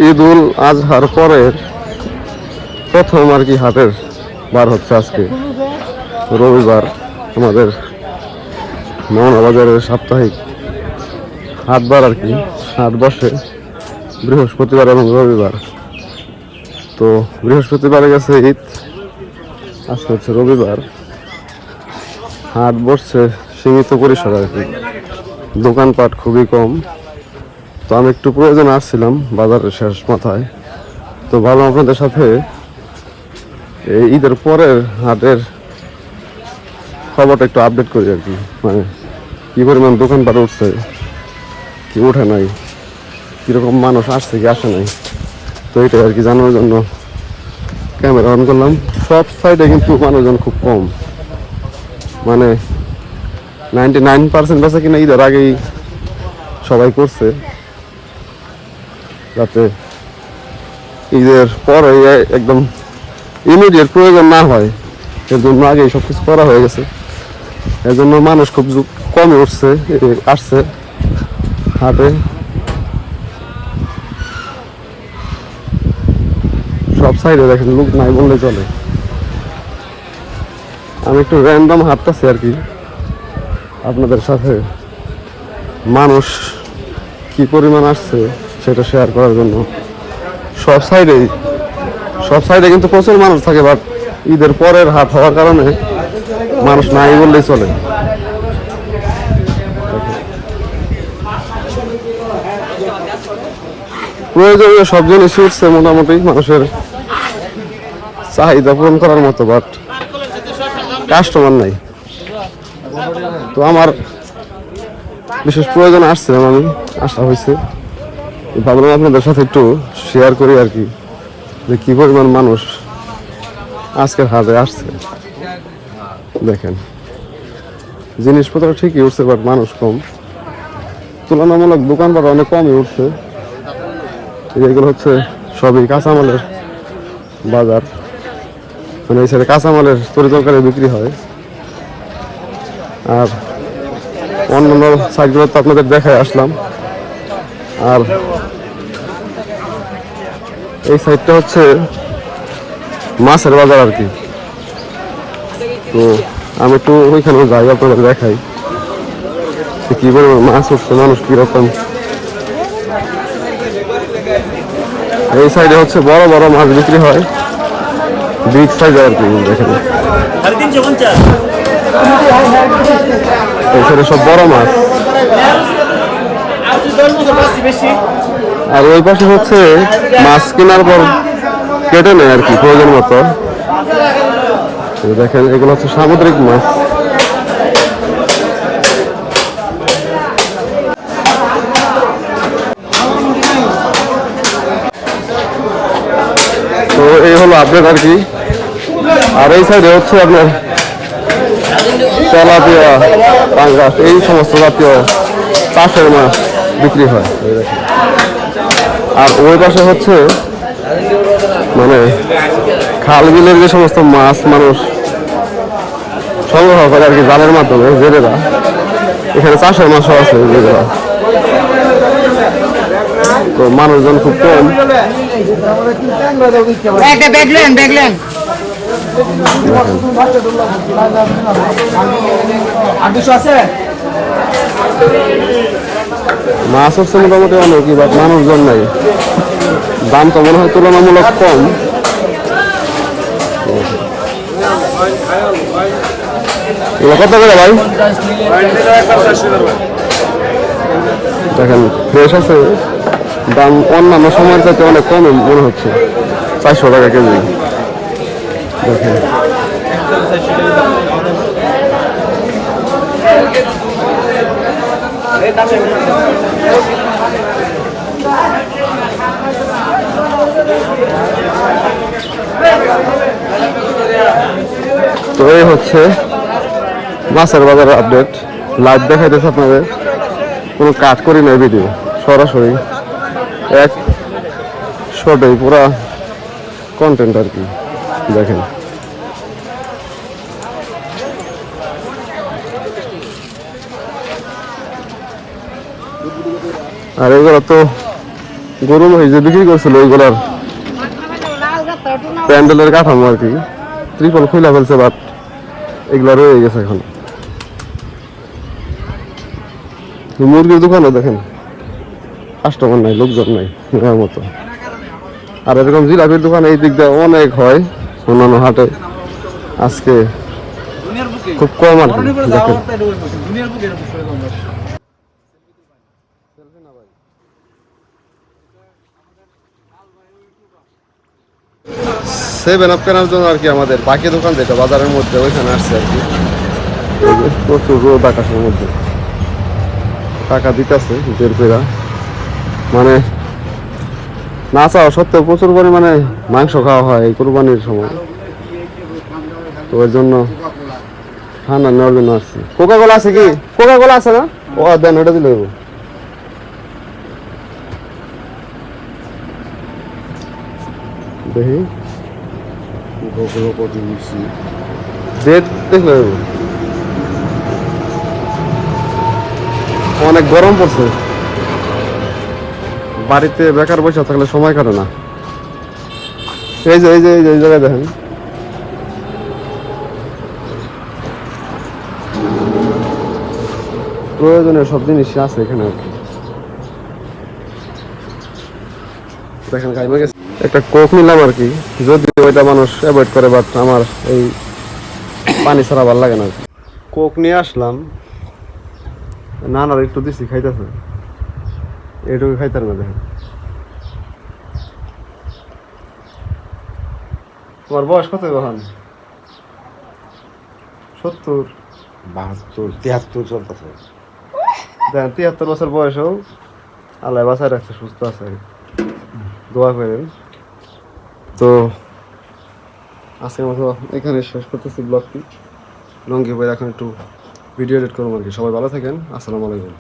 ঈদ উল আজহার পরের প্রথম আর কি হাটের বার হচ্ছে আজকে রবিবার। আমাদের মৌলবাজারের সাপ্তাহিক হাটবার আর কি। হাট বসে বৃহস্পতিবার এবং রবিবার। তো বৃহস্পতিবারে গেছে ঈদ, আজকে হচ্ছে রবিবার। হাট বসছে সীমিত পরিসর আর কি, দোকানপাট খুবই কম। তো আমি একটু প্রয়োজন আসছিলাম বাজারের শেষ মাথায়, তো ভাবলাম আপনাদের সাথে এই ঈদের পরের হাটের খবরটা একটু আপডেট করি আর কি। মানে কী পরিমাণ দোকানপাট উঠছে কি ওঠে নাই, কীরকম মানুষ আসছে কি আসে নাই, তো এইটাই আর কি জানার জন্য ক্যামেরা অন করলাম। সব সাইডে কিন্তু মানুষজন খুব কম, মানে 99% বেচা কিনা ঈদের আগেই সবাই করছে, যাতে ঈদের পরে একদম ইমিডিয়েট প্রয়োজন না হয়, এর জন্য আগেই সব কিছু করা হয়ে গেছে। এর জন্য মানুষ খুব কমে উঠছে, আসছে হাটে। সব সাইডে দেখেন লোক নাই বললে চলে। আমি একটু র্যান্ডম হাঁটতেছি আর কি আপনাদের সাথে, মানুষ কি পরিমাণ আসছে সেটা শেয়ার করার জন্য। সব সাইডে কিন্তু প্রচুর মানুষ থাকে, বাট ঈদের পরের হাট হওয়ার কারণে মানুষ নাই বললেই চলে। প্রয়োজনীয় সব জিনিস উঠছে মোটামুটি মানুষের চাহিদা পূরণ করার মতো, বাট কাস্টমার নাই। তো আমার বিশেষ প্রয়োজন আসছিলাম, আমি আসা হয়েছে, ভাবলাম আপনাদের সাথে একটু শেয়ার করি আর কি, যে কি পরিমাণ মানুষ আজকের হাটে আসছে। দেখেন জিনিসপত্র ঠিকই উঠছে, বাট মানুষ কম। তুলনামূলক দোকানপাট অনেক কমই উঠছে। এগুলো হচ্ছে সবই কাঁচামালের বাজার, মানে এই সাইডে কাঁচামালের তরিতরকারি বিক্রি হয়। আর অন্যান্য সাইডগুলো তো আপনাদের দেখায় আসলাম। আর এই সাইডটা হচ্ছে মাছের বাজার আর কি। তো আমি একটু ওইখানে যাই, আপনাদের দেখাই কি পরিমাণ মাছ উঠছে, মানুষ কিরকম। এই সাইডে হচ্ছে বড় বড় মাছ বিক্রি হয়, বিগ সাইজ আর কি। দেখেন এই সাইডে সব বড় মাছ। আর ওই পাশে হচ্ছে মাছ কেনার পর কেটে নেয় আর কি প্রয়োজন মতো। দেখেন এগুলো হচ্ছে সামুদ্রিক মাছ। তো এই হলো আপডেট আর কি। আর এই সাইডে হচ্ছে আপনার তেলাপিয়া, পাঙ্গাস, এই সমস্ত জাতীয় চাষের মাছ বিক্রি হয়। আর ওই পাশে হচ্ছে মানে খাল বিলের যে সমস্ত মাছ মানুষ সংগ্রহ করে আর কি জালের মাধ্যমে, জেলেরা, এখানে চাষের মাছও আছে যেগুলো। তো মানুষজন খুব কম। মাছ হচ্ছে মোটামুটি অনেকই, বাট মানুষজন নাই। দাম তো মনে হয় তুলনামূলক কম। কত করে ভাই? দেখেন ফ্রেশ আছে, দাম অন্যান্য সময়ের চাইতে অনেক কম মনে হচ্ছে, 400 টাকা কেজি। দেখেন তো এই হচ্ছে মাছের বাজারের আপডেট। লাইভ দেখাইতেছে আপনাদের, কোনো কাট করি না ভিডিও, সরাসরি এক শটেই পুরা কন্টেন্ট আর কি। দেখেন আর এগুলো তো গরু মহিষ যে বিক্রি করছিল ওইগুলার প্যান্ডেলের কাঠামো আর কি ত্রিপল খুলে ফেলছে, বাট এগুলা রয়ে গেছে এখন। মুরগির দোকানও দেখেন কাস্টমার নাই, লোকজন নাই নেওয়ার মতো। আর এরকম জিলাপির দোকান এই দিক দিয়ে অনেক হয় অন্যান্য হাটে, আজকে খুব কম আর কি। দেখেন 7 আপ কেনার জন্য আর কি আমাদের বাকি দোকান যেটা বাজারের মধ্যে ওইখানে আসছে আর কি। প্রচুর রোদ আকাশের মধ্যে, টাকা দিতেছে বের করে, মানে না চাওয়া সত্ত্বেও প্রচুর পরিমাণে মাংস খাওয়া হয় এই কোরবানির সময়, তো ওর জন্য ঠান্ডা নেওয়ার জন্য আসছি। কোকা কোলা আছে কি? কোকা কোলা আছে না? ও দেন, ওটা দিলে দেখি ডেট দেখলে অনেক গরম পড়ছে, বাড়িতে বেকার বসে থাকলে সময় কাটে না। এই যে এই যে এই জায়গায় দেখেন প্রয়োজনীয় সব জিনিস আছে এখানে আর কি। দেখেন খাইবে গেছে একটা কোক নিলাম আর কি, যদি ওইটা মানুষ অ্যাভয়েড করে, বাট আমার এই পানি ছাড়া ভালো লাগে না। কোক নিয়ে আসলাম, নানার একটু দিছি খাইতেছে, এইটুকু খাইতে না। দেখেন তোমার বয়স কত এখন? 70, 72, 73 চলতেছে। দেখেন 73 বছর বয়সেও আল্লাহ বাঁচায় রাখছে, সুস্থ আছে, দোয়া করেন। তো আজকের মতো এখানে শেষ করতেছি ব্লগটি। লঙ্গি ভাই এখন একটু ভিডিও এডিট করবো আর কি। সবাই ভালো থাকেন, আসসালামু আলাইকুম।